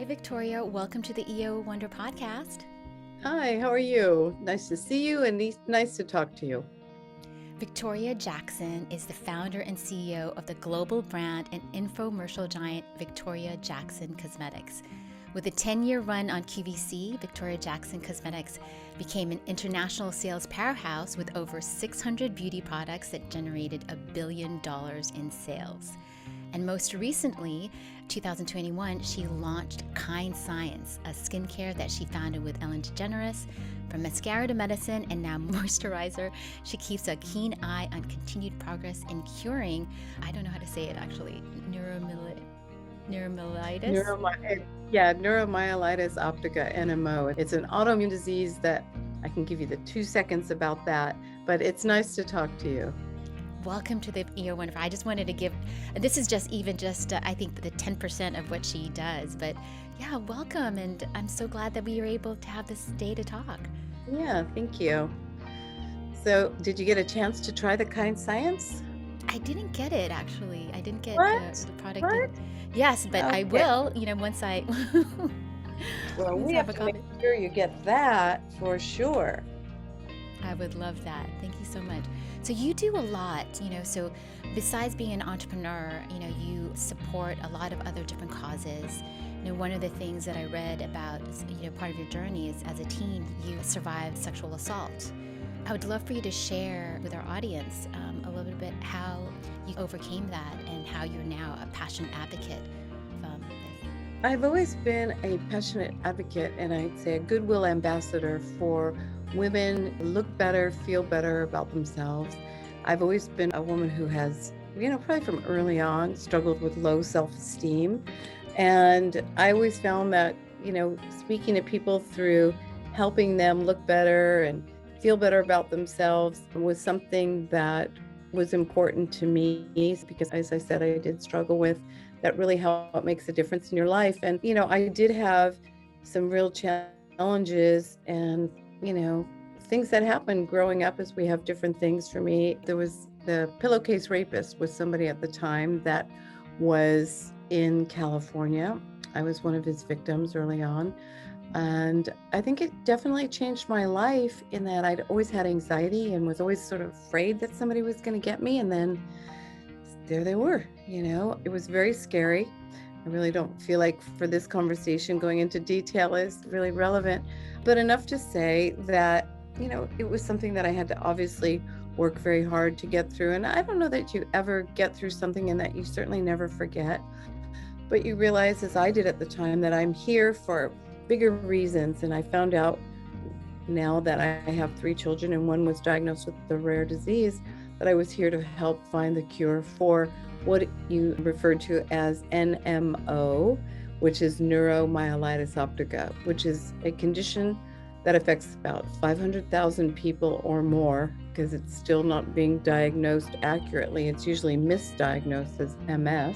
Hi, Victoria. Welcome to the EO Wonder podcast. Hi, how are you? Nice to see you and nice to talk to you. Victoria Jackson is the founder and CEO of the global brand and infomercial giant Victoria Jackson Cosmetics. With a 10-year run on QVC, Victoria Jackson Cosmetics became an international sales powerhouse with over 600 beauty products that generated $1 billion in sales. And most recently, 2021, she launched Kind Science, a skincare that she founded with Ellen Degeneres. From mascara to medicine and now moisturizer, she keeps a keen eye on continued progress in curing, I don't know how to say it actually, neuromyelitis? Neuromyelitis optica, NMO. It's an autoimmune disease that I can give you the 2 seconds about that, but it's nice to talk to you. Welcome to the EO Wonderful. I just wanted to give, this is just I think the 10% of what she does, but yeah, welcome. And I'm so glad that we were able to have this day to talk. Yeah, thank you. So did you get a chance to try the Kind Science? I didn't get it, actually. I didn't get the product. What? Yes, but I Okay. will, once I, Well, once we I have have a to make copy. sure you get that for sure. I would love that. Thank you so much. So you do a lot, so besides being an entrepreneur, you support a lot of other different causes. One of the things that I read about, part of your journey is as a teen, you survived sexual assault. I would love for you to share with our audience a little bit how you overcame that and how you're now a passionate advocate. I've always been a passionate advocate and I'd say a goodwill ambassador for women look better, feel better about themselves. I've always been a woman who has, probably from early on, struggled with low self-esteem. And I always found that, speaking to people through helping them look better and feel better about themselves was something that was important to me because, as I said, I did struggle with that really how it makes a difference in your life. And, I did have some real challenges and, things that happened growing up as we have different things. For me, there was the pillowcase rapist was somebody at the time that was in California. I was one of his victims early on. And I think it definitely changed my life in that I'd always had anxiety and was always sort of afraid that somebody was going to get me. And then there they were, it was very scary. I really don't feel like for this conversation going into detail is really relevant, but enough to say that, it was something that I had to obviously work very hard to get through. And I don't know that you ever get through something and that you certainly never forget, but you realize, as I did at the time, that I'm here for bigger reasons. And I found out now that I have 3 children and one was diagnosed with a rare disease, that I was here to help find the cure for what you referred to as NMO, which is neuromyelitis optica, which is a condition that affects about 500,000 people or more because it's still not being diagnosed accurately. It's usually misdiagnosed as MS.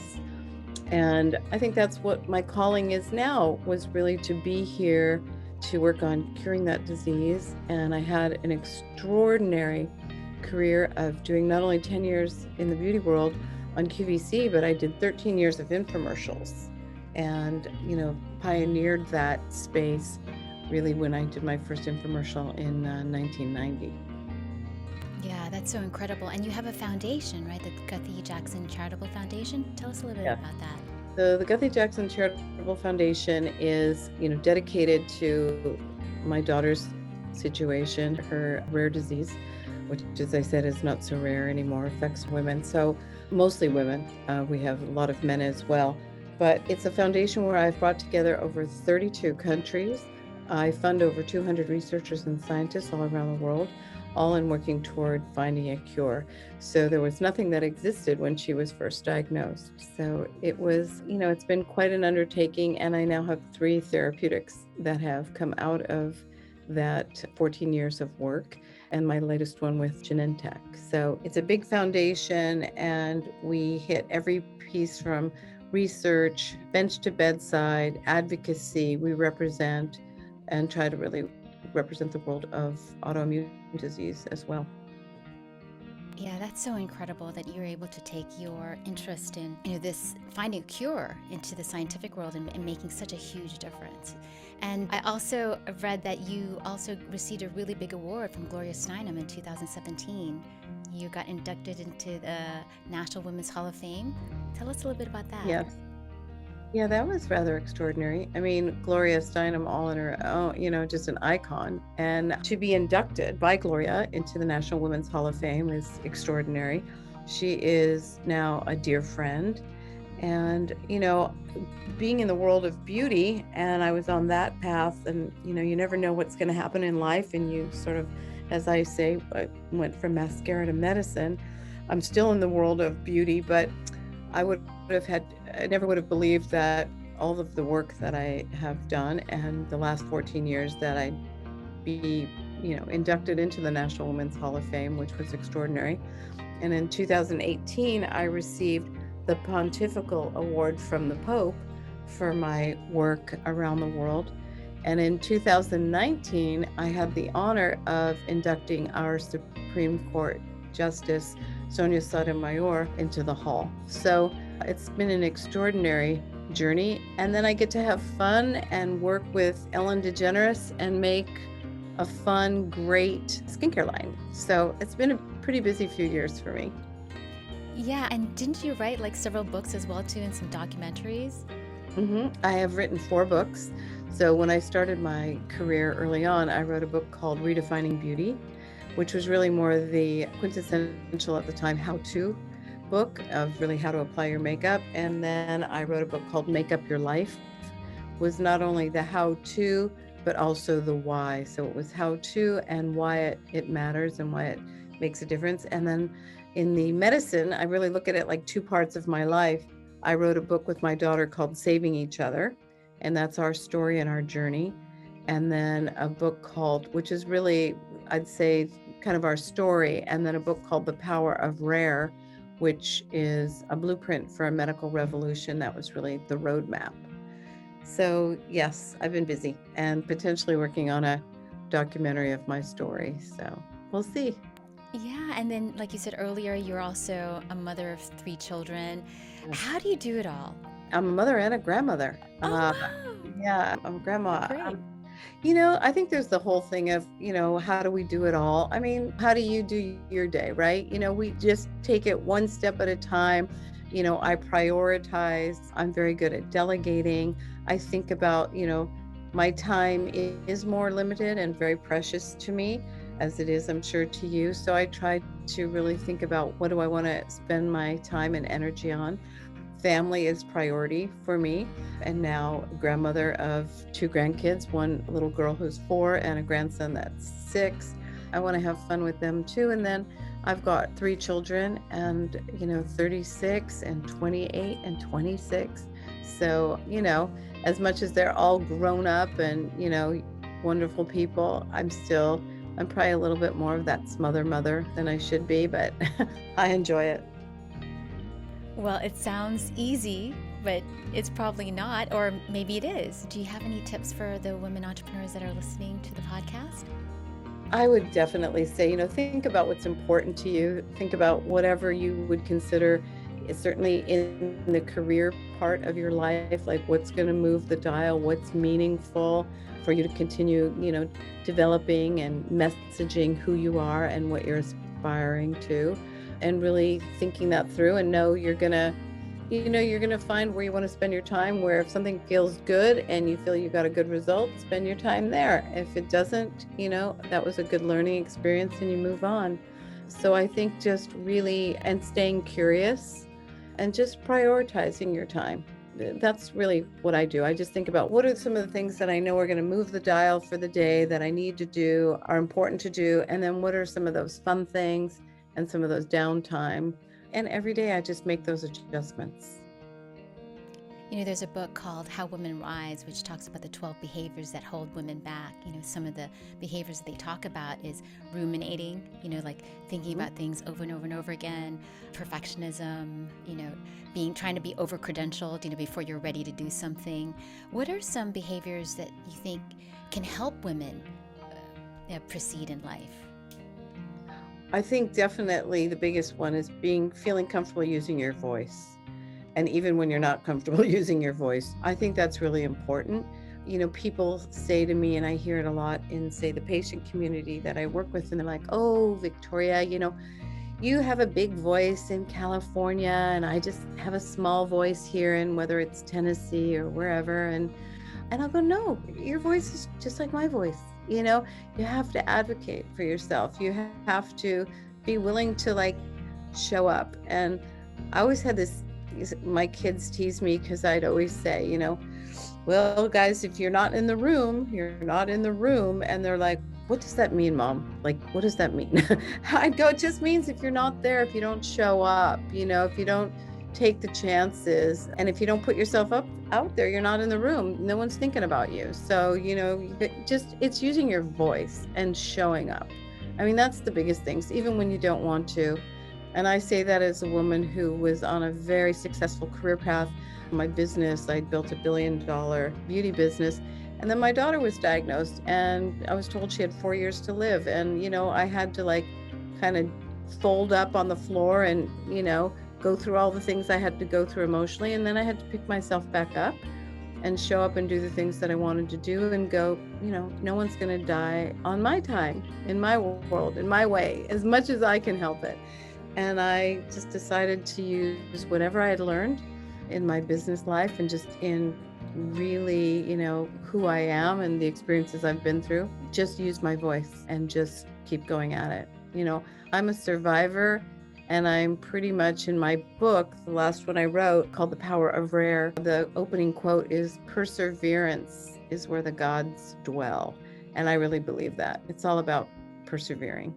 And I think that's what my calling is now, was really to be here to work on curing that disease. And I had an extraordinary career of doing not only 10 years in the beauty world on QVC, but I did 13 years of infomercials and, pioneered that space really when I did my first infomercial in 1990. Yeah, that's so incredible. And you have a foundation, right? The Guthrie Jackson Charitable Foundation. Tell us a little bit about that. So the Guthrie Jackson Charitable Foundation is, dedicated to my daughter's situation, her rare disease, which, as I said, is not so rare anymore, affects women. So mostly women. We have a lot of men as well. But it's a foundation where I've brought together over 32 countries. I fund over 200 researchers and scientists all around the world, all in working toward finding a cure. So there was nothing that existed when she was first diagnosed. So it was, it's been quite an undertaking. And I now have 3 therapeutics that have come out of that 14 years of work, and my latest one with Genentech. So it's a big foundation, and we hit every piece from research, bench to bedside, advocacy. We represent and try to really represent the world of autoimmune disease as well. Yeah, that's so incredible that you're able to take your interest in, this finding a cure into the scientific world and making such a huge difference. And I also read that you also received a really big award from Gloria Steinem in 2017. You got inducted into the National Women's Hall of Fame. Tell us a little bit about that. Yes. Yeah, that was rather extraordinary. I mean, Gloria Steinem, all in her own, just an icon. And to be inducted by Gloria into the National Women's Hall of Fame is extraordinary. She is now a dear friend. And, being in the world of beauty, and I was on that path, and, you never know what's going to happen in life. And you sort of, as I say, I went from mascara to medicine. I'm still in the world of beauty, but I never would have believed that all of the work that I have done and the last 14 years that I'd be, inducted into the National Women's Hall of Fame, which was extraordinary. And in 2018, I received the Pontifical Award from the Pope for my work around the world. And in 2019, I had the honor of inducting our Supreme Court Justice, Sonia Sotomayor, into the hall. So it's been an extraordinary journey. And then I get to have fun and work with Ellen Degeneres and make a fun, great skincare line. So it's been a pretty busy few years for me. Yeah, and didn't you write like several books as well too, and some documentaries? I have written 4 books. So when I started my career early on, I wrote a book called Redefining Beauty, which was really more the quintessential at the time how-to book of really how to apply your makeup. And then I wrote a book called Make Up Your Life, was not only the how-to, but also the why. So it was how-to and why it matters and why it makes a difference. And then in the medicine, I really look at it like 2 parts of my life. I wrote a book with my daughter called Saving Each Other, and that's our story and our journey. And then a book called, which is really, I'd say, kind of our story, and then a book called The Power of Rare, which is a blueprint for a medical revolution. That was really the roadmap. So yes, I've been busy and potentially working on a documentary of my story. So we'll see. Yeah, and then like you said earlier, you're also a mother of 3 children. Yes. How do you do it all? I'm a mother and a grandmother. Oh, wow. Yeah, I'm a grandma. Great. I think there's the whole thing of, how do we do it all? I mean, how do you do your day, right? We just take it one step at a time. I prioritize. I'm very good at delegating. I think about, my time is more limited and very precious to me, as it is, I'm sure, to you. So I try to really think about what do I want to spend my time and energy on. Family is priority for me. And now grandmother of 2 grandkids, one little girl who's 4 and a grandson that's 6. I want to have fun with them too. And then I've got 3 children and, 36 and 28 and 26. So, as much as they're all grown up and, wonderful people, I'm probably a little bit more of that smother mother than I should be, but I enjoy it. Well, it sounds easy, but it's probably not, or maybe it is. Do you have any tips for the women entrepreneurs that are listening to the podcast? I would definitely say, think about what's important to you. Think about whatever you would consider, certainly in the career part of your life, like what's going to move the dial, what's meaningful for you to continue, developing and messaging who you are and what you're aspiring to, and really thinking that through, and know you're going to find where you want to spend your time, where if something feels good and you feel you got a good result, spend your time there. If it doesn't, that was a good learning experience and you move on. So I think just really, and staying curious and just prioritizing your time. That's really what I do. I just think about what are some of the things that I know are going to move the dial for the day that I need to do, are important to do. And then what are some of those fun things and some of those downtime. And every day I just make those adjustments. There's a book called How Women Rise, which talks about the 12 behaviors that hold women back. Some of the behaviors that they talk about is ruminating, like thinking about things over and over and over again, perfectionism, trying to be over-credentialed, before you're ready to do something. What are some behaviors that you think can help women proceed in life? I think definitely the biggest one is feeling comfortable using your voice. And even when you're not comfortable using your voice, I think that's really important. People say to me, and I hear it a lot in, say, the patient community that I work with, and they're like, oh, Victoria, you have a big voice in California, and I just have a small voice here in whether it's Tennessee or wherever. And I'll go, no, your voice is just like my voice. You have to advocate for yourself. You have to be willing to show up. And I always had this, my kids tease me because I'd always say, well, guys, if you're not in the room, you're not in the room. And they're like, what does that mean, Mom? Like, what does that mean? I'd go, it just means if you're not there, if you don't show up, if you don't take the chances, and if you don't put yourself out there, you're not in the room. No one's thinking about you. So, it's using your voice and showing up. I mean, that's the biggest things, even when you don't want to. And I say that as a woman who was on a very successful career path. My business, I built $1 billion beauty business. And then my daughter was diagnosed, and I was told she had 4 years to live. And, I had to kind of fold up on the floor and, go through all the things I had to go through emotionally. And then I had to pick myself back up and show up and do the things that I wanted to do and go, no one's going to die on my time, in my world, in my way, as much as I can help it. And I just decided to use whatever I had learned in my business life and just in really, who I am and the experiences I've been through, just use my voice and just keep going at it. I'm a survivor, and I'm pretty much, in my book, the last one I wrote, called The Power of Rare, the opening quote is, perseverance is where the gods dwell. And I really believe that. It's all about persevering.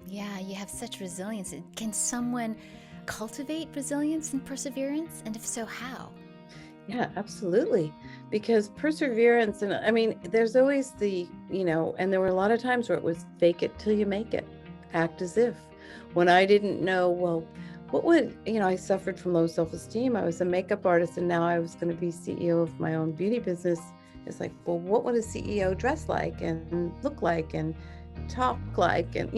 Yeah, you have such resilience. Can someone cultivate resilience and perseverance? And if so, how? Yeah, absolutely. Because perseverance, and I mean, there's always and there were a lot of times where it was fake it till you make it, act as if. When I didn't know, well, what would, I suffered from low self-esteem. I was a makeup artist, and now I was going to be CEO of my own beauty business. It's like, well, what would a CEO dress like and look like and talk like? And,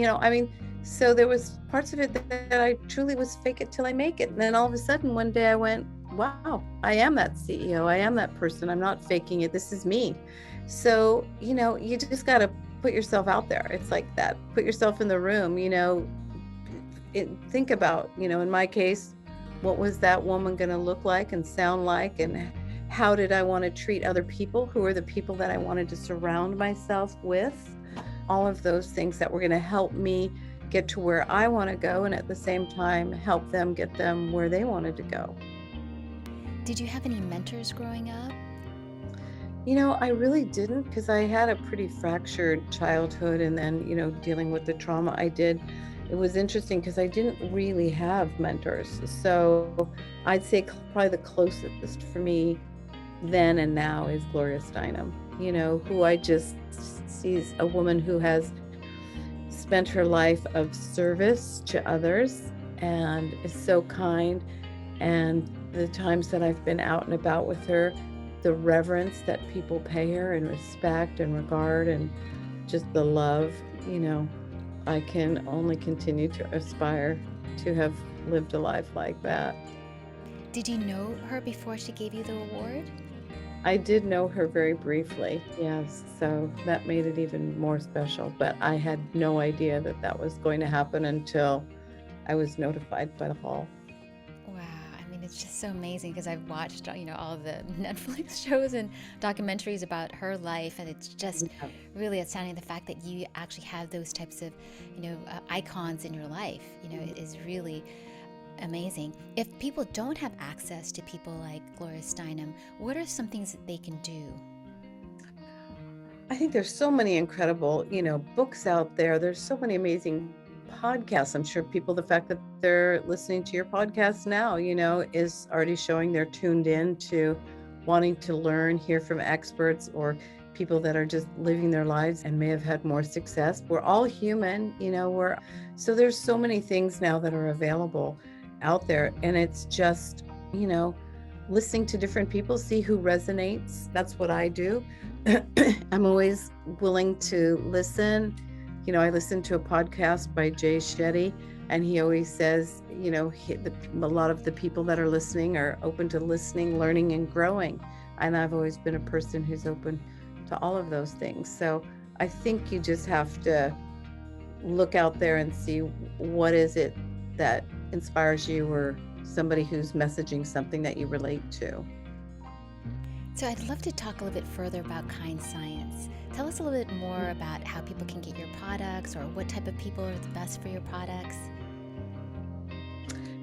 so there was parts of it that I truly was fake it till I make it. And then all of a sudden, one day I went, wow, I am that CEO. I am that person. I'm not faking it. This is me. So, you just got to put yourself out there. It's like that. Put yourself in the room, think about, in my case, what was that woman going to look like and sound like? And how did I want to treat other people? Who are the people that I wanted to surround myself with? All of those things that were going to help me get to where I want to go, and at the same time help them get them where they wanted to go. Did you have any mentors growing up? I really didn't, because I had a pretty fractured childhood, and then, dealing with the trauma I did. It was interesting because I didn't really have mentors. So I'd say probably the closest for me then and now is Gloria Steinem, who I just sees a woman who has spent her life of service to others and is so kind. And the times that I've been out and about with her, the reverence that people pay her, and respect and regard, and just the love, I can only continue to aspire to have lived a life like that. Did you know her before she gave you the award? I did know her very briefly, yes, so that made it even more special. But I had no idea that that was going to happen until I was notified by the hall. Wow, I mean, it's just so amazing because I've watched, all the Netflix shows and documentaries about her life, and it's just really astounding the fact that you actually have those types of, icons in your life. It is really amazing. If people don't have access to people like Gloria Steinem, what are some things that they can do? I think there's so many incredible, books out there. There's so many amazing podcasts. I'm sure the fact that they're listening to your podcast now, is already showing they're tuned in to wanting to learn, hear from experts or people that are just living their lives and may have had more success. We're all human, so there's so many things now that are available out there. And it's just, listening to different people, see who resonates. That's what I do. I'm always willing to listen I listened to a podcast by Jay Shetty, and he always says, a lot of the people that are listening are open to listening, learning, and growing. And I've always been a person who's open to all of those things. So I think you just have to look out there and see what is it that inspires you, or somebody who's messaging something that you relate to. So I'd love to talk a little bit further about Kind Science. Tell us a little bit more about how people can get your products, or what type of people are the best for your products.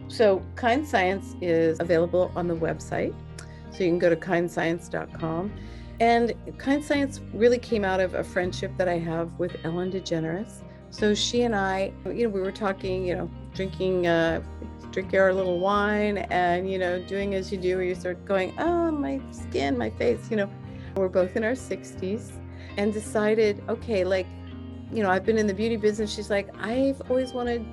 So Kind Science is available on the website. So you can go to kindscience.com. And Kind Science really came out of a friendship that I have with Ellen Degeneres. So she and I, we were talking, drinking our little wine, and, doing as you do, where you start going, oh, my skin, my face, we're both in our 60s, and decided, okay, I've been in the beauty business. She's like, I've always wanted,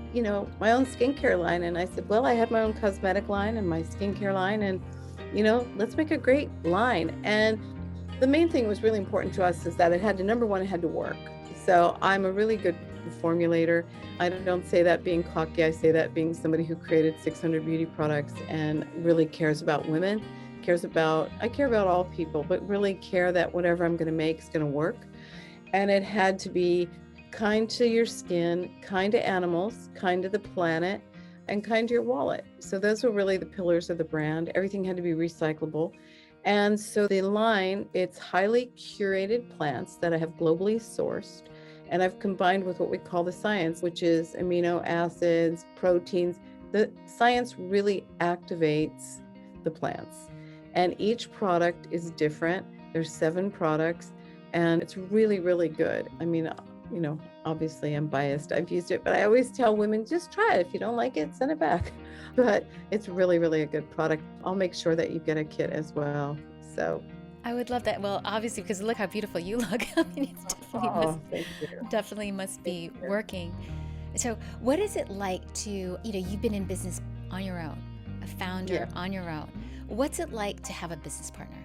my own skincare line. And I said, well, I have my own cosmetic line and my skincare line, and, let's make a great line. And the main thing was really important to us is that it had to work. So I'm a really good formulator. I don't say that being cocky. I say that being somebody who created 600 beauty products and really cares about women, I care about all people, but really care that whatever I'm going to make is going to work. And it had to be kind to your skin, kind to animals, kind to the planet, and kind to your wallet. So those were really the pillars of the brand. Everything had to be recyclable. And so the line, it's highly curated plants that I have globally sourced. And I've combined with what we call the science, which is amino acids, proteins. The science really activates the plants. And each product is different. There's 7 products, and it's really, really good. I mean, obviously I'm biased. I've used it, but I always tell women, just try it. If you don't like it, send it back. But it's really, really a good product. I'll make sure that you get a kit as well. So I would love that. Well, obviously, because look how beautiful you look. I mean, it's definitely must be working. So what is it like to, you've been in business on your own, a founder on your own. What's it like to have a business partner?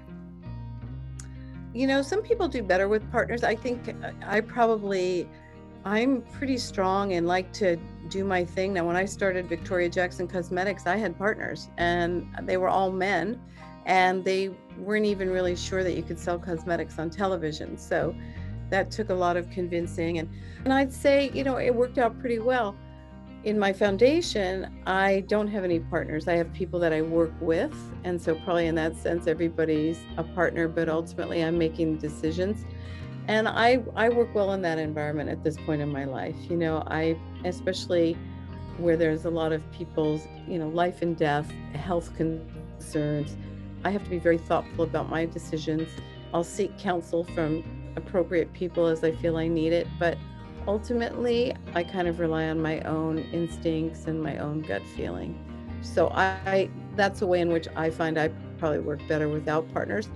Some people do better with partners. I think I'm pretty strong and like to do my thing. Now, when I started Victoria Jackson Cosmetics, I had partners, and they were all men, and they weren't even really sure that you could sell cosmetics on television. So that took a lot of convincing. And I'd say, it worked out pretty well. In my foundation, I don't have any partners. I have people that I work with. And so probably in that sense, everybody's a partner, but ultimately I'm making decisions. And I work well in that environment at this point in my life. Especially where there's a lot of people's, life and death, health concerns. I have to be very thoughtful about my decisions. I'll seek counsel from appropriate people as I feel I need it. But ultimately, I kind of rely on my own instincts and my own gut feeling. So that's a way in which I find I probably work better without partners.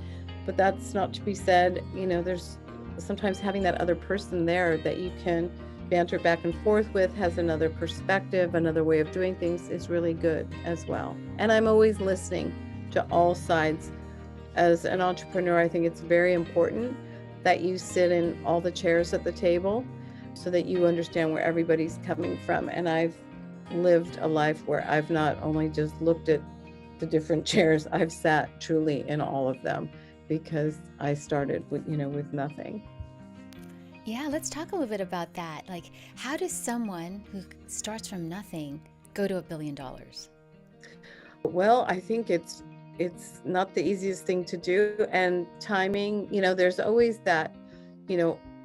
But that's not to be said, there's sometimes having that other person there that you can banter back and forth with, has another perspective, another way of doing things, is really good as well. And I'm always listening to all sides. As an entrepreneur, I think it's very important that you sit in all the chairs at the table so that you understand where everybody's coming from. And I've lived a life where I've not only just looked at the different chairs, I've sat truly in all of them, because I started with nothing. Yeah, let's talk a little bit about that. Like, how does someone who starts from nothing go to $1 billion? Well, I think it's not the easiest thing to do, and timing, there's always that,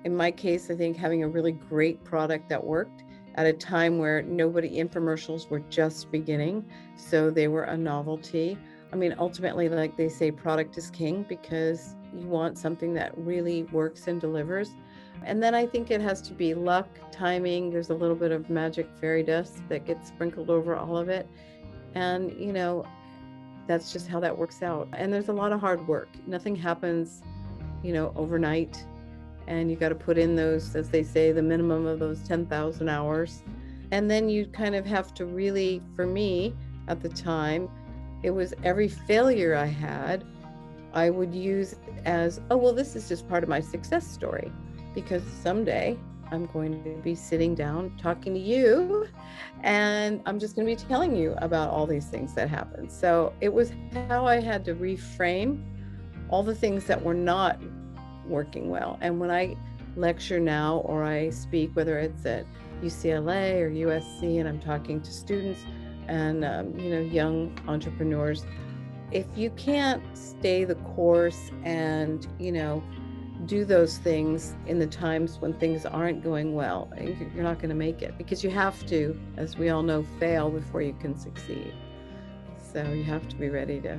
in my case, I think having a really great product that worked at a time where infomercials were just beginning. So they were a novelty. I mean, ultimately, like they say, product is king, because you want something that really works and delivers. And then I think it has to be luck, timing. There's a little bit of magic fairy dust that gets sprinkled over all of it. And, that's just how that works out. And there's a lot of hard work. Nothing happens, overnight. And you got to put in those, as they say, the minimum of those 10,000 hours. And then you kind of have to really, for me at the time, it was every failure I had, I would use as, oh, well, this is just part of my success story, because someday I'm going to be sitting down talking to you, and I'm just going to be telling you about all these things that happened. So it was how I had to reframe all the things that were not working well. And when I lecture now or I speak, whether it's at UCLA or USC, and I'm talking to students and young entrepreneurs, if you can't stay the course and do those things in the times when things aren't going well, you're not going to make it, because you have to, as we all know, fail before you can succeed. So you have to be ready to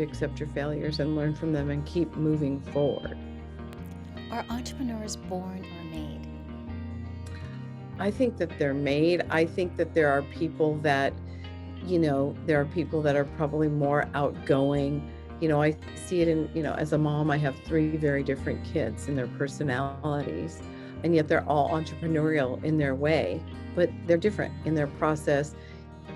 accept your failures and learn from them and keep moving forward. Are entrepreneurs born or made? I think that they're made. I think that there are people that are probably more outgoing. I see it in, as a mom, I have 3 very different kids and their personalities, and yet they're all entrepreneurial in their way, but they're different in their process,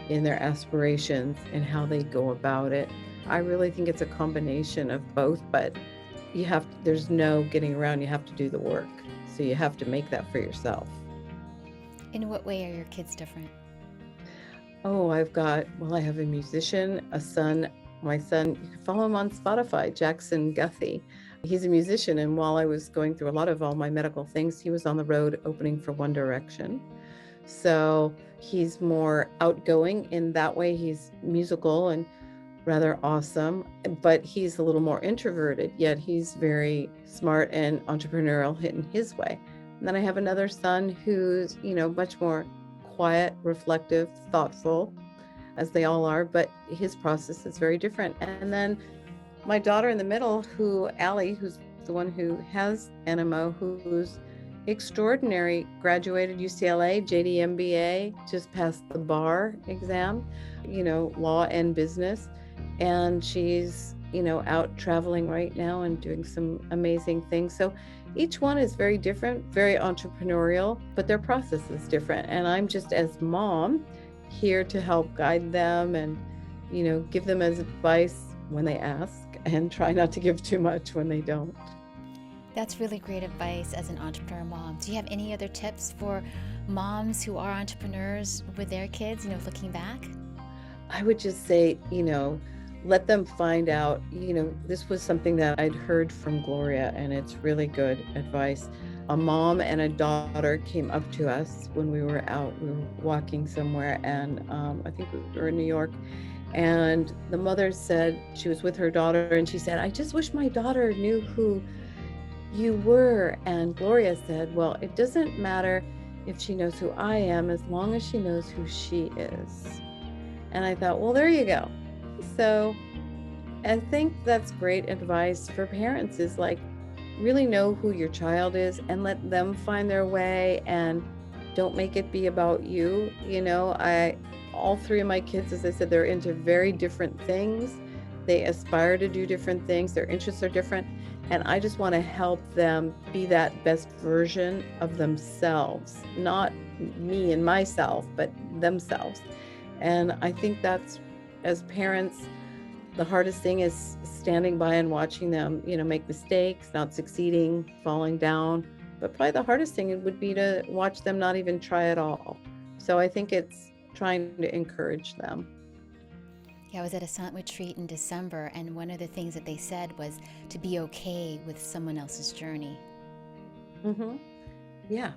in their aspirations, and how they go about it. I really think it's a combination of both, but there's no getting around. You have to do the work. So you have to make that for yourself. In what way are your kids different? Oh, I have a musician, a son. My son, you can follow him on Spotify, Jackson Guthrie. He's a musician, and while I was going through a lot of all my medical things, he was on the road opening for One Direction. So he's more outgoing in that way. He's musical and rather awesome, but he's a little more introverted, yet he's very smart and entrepreneurial in his way. And then I have another son who's, much more quiet, reflective, thoughtful, as they all are, but his process is very different. And then my daughter in the middle, Allie, who's the one who has NMO, who's extraordinary, graduated UCLA, JD MBA, just passed the bar exam, law and business. And she's, out traveling right now and doing some amazing things. So each one is very different, very entrepreneurial, but their process is different. And I'm just, as mom, here to help guide them and, give them as advice when they ask, and try not to give too much when they don't. That's really great advice as an entrepreneur mom. Do you have any other tips for moms who are entrepreneurs with their kids, looking back? I would just say, let them find out, this was something that I'd heard from Gloria, and it's really good advice. A mom and a daughter came up to us when we were out. We were walking somewhere, and I think we were in New York. And the mother said, she was with her daughter, and she said, "I just wish my daughter knew who you were." And Gloria said, "Well, it doesn't matter if she knows who I am, as long as she knows who she is." And I thought, well, there you go. So I think that's great advice for parents, is like, really know who your child is and let them find their way, and don't make it be about you. All 3 of my kids, as I said, they're into very different things. They aspire to do different things. Their interests are different. And I just want to help them be that best version of themselves, not me and myself, but themselves. And I think that's, as parents, the hardest thing is standing by and watching them, make mistakes, not succeeding, falling down. But probably the hardest thing would be to watch them not even try at all. So I think it's trying to encourage them. Yeah, I was at a silent retreat in December, and one of the things that they said was to be okay with someone else's journey. Mm-hmm. Yeah.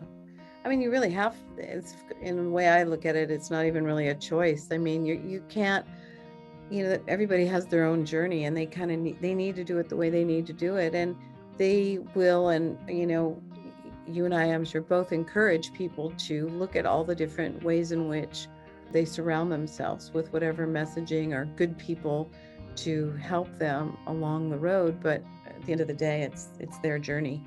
I mean, you really have, it's, in the way I look at it, it's not even really a choice. I mean, you can't, everybody has their own journey, and they kind of they need to do it the way they need to do it. And they will, and, you and I, I'm sure, both encourage people to look at all the different ways in which they surround themselves with whatever messaging or good people to help them along the road. But at the end of the day, it's their journey.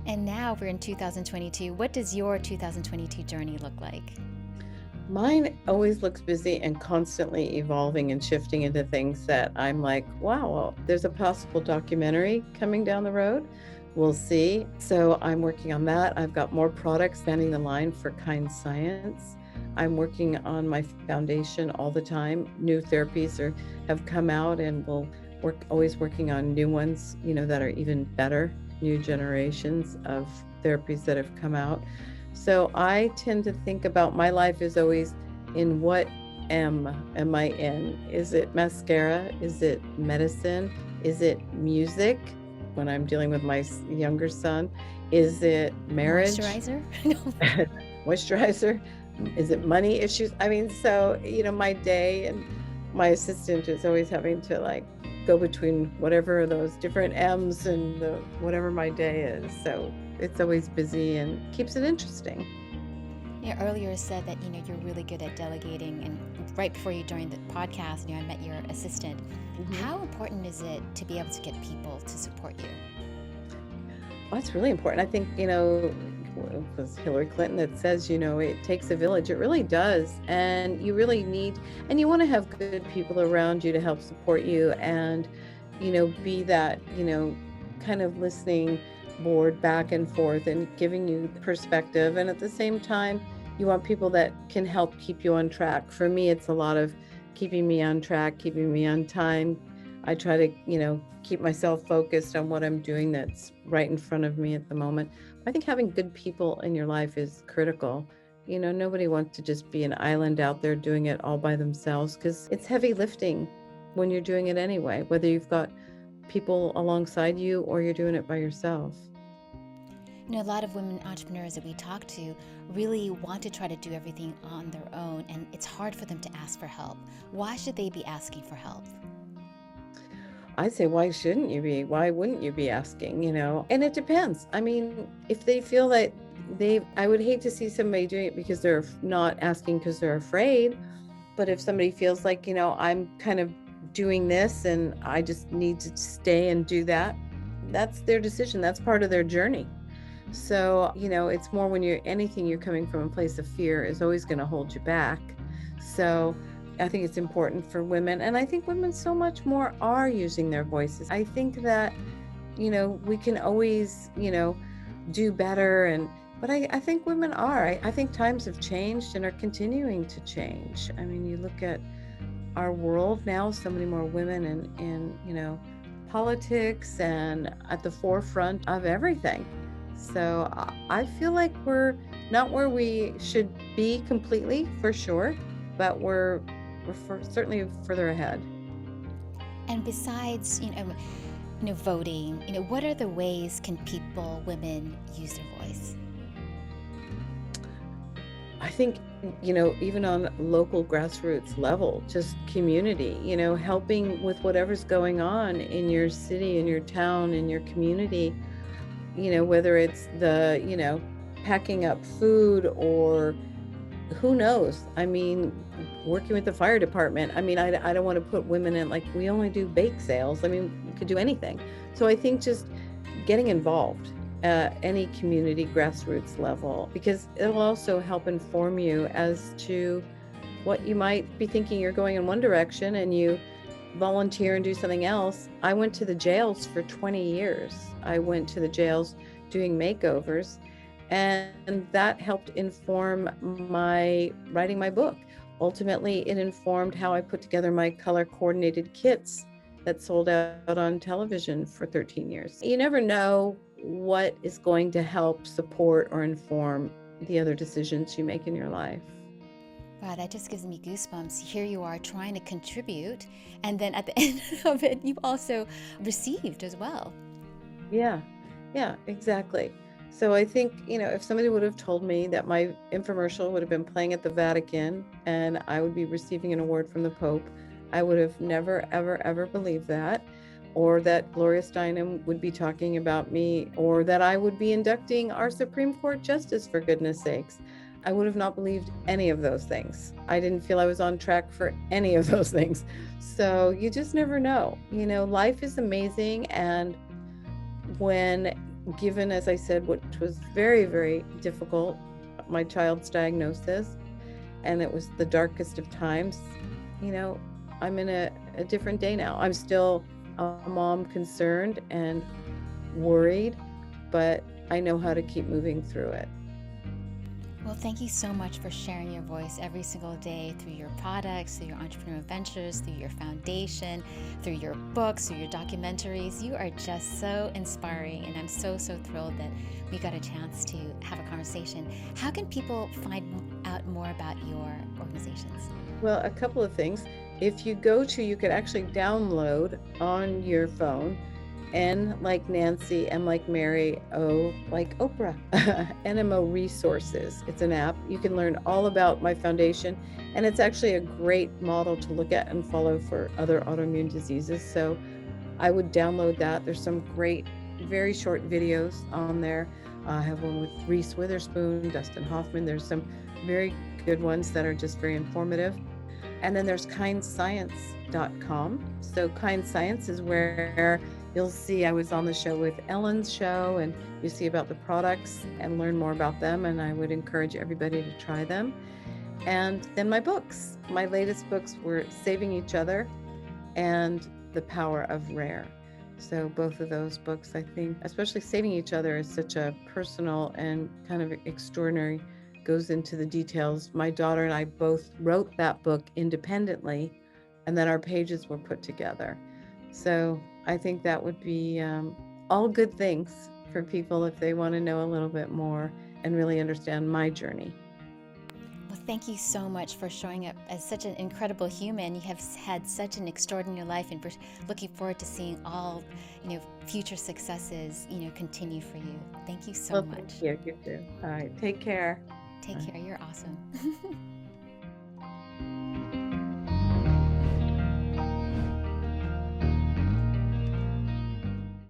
And now we're in 2022. What does your 2022 journey look like? Mine always looks busy and constantly evolving and shifting into things that I'm like, wow, well, there's a possible documentary coming down the road. We'll see. So I'm working on that. I've got more products standing the line for Kind Science. I'm working on my foundation all the time. New therapies have come out, and we'll always working on new ones, that are even better. new generations of therapies that have come out. So I tend to think about my life is always in what am I in? Is it mascara? Is it medicine? Is it music when I'm dealing with my younger son? Is it marriage? Moisturizer? Moisturizer? Is it money issues? I mean, so, my day, and my assistant is always having to like go between whatever those different M's and whatever my day is. So it's always busy and keeps it interesting. You earlier said that you're really good at delegating, and right before you joined the podcast, I met your assistant. Mhm. How important is it to be able to get people to support you? Well, that's really important. I think, it was Hillary Clinton that says, it takes a village. It really does. And you really need, and you want to have good people around you to help support you and, be that, kind of listening board back and forth and giving you perspective. And at the same time, you want people that can help keep you on track. For me, it's a lot of keeping me on track, keeping me on time. I try to, keep myself focused on what I'm doing that's right in front of me at the moment. I think having good people in your life is critical. Nobody wants to just be an island out there doing it all by themselves, because it's heavy lifting when you're doing it anyway, whether you've got people alongside you or you're doing it by yourself. A lot of women entrepreneurs that we talk to really want to try to do everything on their own, and it's hard for them to ask for help. Why should they be asking for help? I say, why shouldn't you be? Why wouldn't you be asking, And it depends. I mean, if they feel that I would hate to see somebody doing it because they're not asking because they're afraid. But if somebody feels like, I'm kind of doing this and I just need to stay and do that, that's their decision. That's part of their journey. So, it's more when you're coming from a place of fear is always going to hold you back. So I think it's important for women, and I think women so much more are using their voices. I think that, we can always, do better, but I think women are. I think times have changed and are continuing to change. I mean, you look at our world now, so many more women in politics and at the forefront of everything. So I feel like we're not where we should be completely, for sure, but we're certainly further ahead. And besides, voting, what are the ways can women use their voice? I think, even on local grassroots level, just community, helping with whatever's going on in your city, in your town, in your community, whether it's the, packing up food or who knows? I mean, working with the fire department. I mean, I don't want to put women in like, we only do bake sales. I mean, we could do anything. So I think just getting involved at any community grassroots level, because it'll also help inform you as to what you might be thinking. You're going in one direction and you volunteer and do something else. I went to the jails for 20 years. I went to the jails doing makeovers, and that helped inform my writing my book. Ultimately, it informed how I put together my color coordinated kits that sold out on television for 13 years. You never know what is going to help support or inform the other decisions you make in your life. Wow, that just gives me goosebumps. Here you are trying to contribute, and then at the end of it, you also received as well. Yeah, exactly. So I think, if somebody would have told me that my infomercial would have been playing at the Vatican and I would be receiving an award from the Pope, I would have never, ever, ever believed that. Or that Gloria Steinem would be talking about me, or that I would be inducting our Supreme Court Justice, for goodness sakes. I would have not believed any of those things. I didn't feel I was on track for any of those things. So you just never know. Life is amazing. And when given, as I said, which was very, very difficult, my child's diagnosis, and it was the darkest of times, I'm in a different day now. I'm still a mom, concerned and worried, but I know how to keep moving through it. Well, thank you so much for sharing your voice every single day through your products, through your entrepreneurial ventures, through your foundation, through your books, through your documentaries. You are just so inspiring, and I'm so, so thrilled that we got a chance to have a conversation. How can people find out more about your organizations? Well, a couple of things. If you go to, you could actually download on your phone N like Nancy, M like Mary, O like Oprah, NMO Resources. It's an app. You can learn all about my foundation, and it's actually a great model to look at and follow for other autoimmune diseases. So I would download that. There's some great, very short videos on there. I have one with Reese Witherspoon, Dustin Hoffman. There's some very good ones that are just very informative. And then there's kindscience.com. So Kind Science is where you'll see I was on the show with Ellen's show, and you see about the products and learn more about them. And I would encourage everybody to try them. And then my books. My latest books were Saving Each Other and The Power of Rare. So both of those books, I think, especially Saving Each Other, is such a personal and kind of extraordinary, goes into the details. My daughter and I both wrote that book independently, and then our pages were put together. So I think that would be all good things for people if they want to know a little bit more and really understand my journey. Well, thank you so much for showing up as such an incredible human. You have had such an extraordinary life, and we're looking forward to seeing all, future successes, continue for you. Thank you so much. Thank you. You too. All right. Take care. Take care. You're awesome.